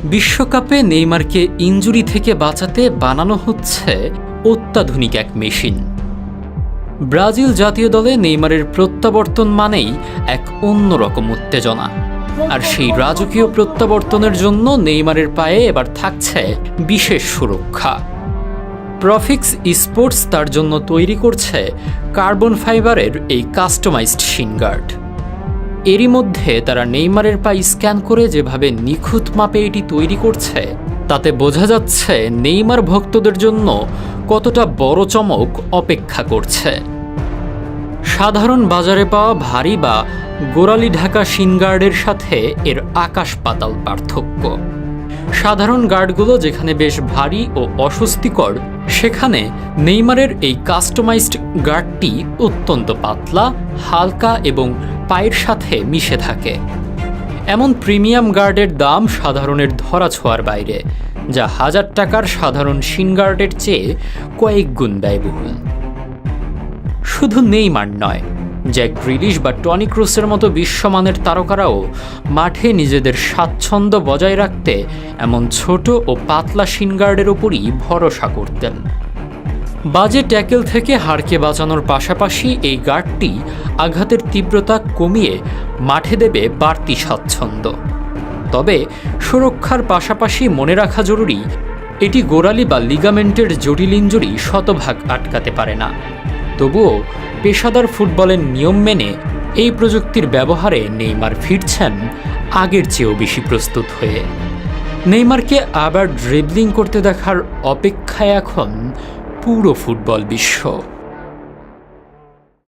বিশ্বকাপে নেইমারকে ইনজুরি থেকে বাঁচাতে বানানো হচ্ছে অত্যাধুনিক এক মেশিন। ব্রাজিল জাতীয় দলে নেইমারের প্রত্যাবর্তন মানেই এক অন্যরকম উত্তেজনা, আর সেই রাজকীয় প্রত্যাবর্তনের জন্য নেইমারের পায়ে এবার থাকছে বিশেষ সুরক্ষা। প্রফিক্স স্পোর্টস তার জন্য তৈরি করছে কার্বন ফাইবারের এই কাস্টমাইজড শিন গার্ড। এরই মধ্যে তারা নেইমারের পা স্ক্যান করে যেভাবে নিখুঁত মাপে এটি তৈরি করছে, তাতে বোঝা যাচ্ছে নেইমার ভক্তদের জন্য কতটা বড় চমক অপেক্ষা করছে। সাধারণ বাজারে পাওয়া ভারী বা গোড়ালি ঢাকা শিন গার্ডের সাথে এর আকাশ পাতাল পার্থক্য। সাধারণ গার্ডগুলো যেখানে বেশ ভারী ও অস্বস্তিকর, সেখানে নেইমারের এই কাস্টমাইজড গার্ডটি অত্যন্ত পাতলা, হালকা এবং পায়ের সাথে মিশে থাকে। এমন প্রিমিয়াম গার্ডের দাম সাধারণের ধরাছোঁয়ার বাইরে, যা 1000 টাকার সাধারণ শিন গার্ডের চেয়ে কয়েক গুণ ব্যয়বহুল। শুধু নেইমার নয়, জ্যাক গ্রিলিশ বা টনি ক্রুসের মতো বিশ্বমানের তারকারাও মাঠে নিজেদের স্বাচ্ছন্দ্য বজায় রাখতে এমন ছোট ও পাতলা শিন গার্ডের উপরই ভরসা করতেন। বাজে ট্যাকেল থেকে হাড়কে বাঁচানোর পাশাপাশি এই গার্ডটি আঘাতের তীব্রতা কমিয়ে মাঠে দেবে বাড়তি স্বাচ্ছন্দ্য। তবে সুরক্ষার পাশাপাশি মনে রাখা জরুরি, এটি গোড়ালি বা লিগামেন্টের জটিল ইনজুরি শতভাগ আটকাতে পারে না। তবুও পেশাদার ফুটবলের নিয়ম মেনে এই প্রযুক্তির ব্যবহারে নেইমার ফিরছেন আগের চেয়েও বেশি প্রস্তুত হয়ে। নেইমারকে আবার ড্রিবলিং করতে দেখার অপেক্ষায় এখন পুরো ফুটবল বিশ্ব।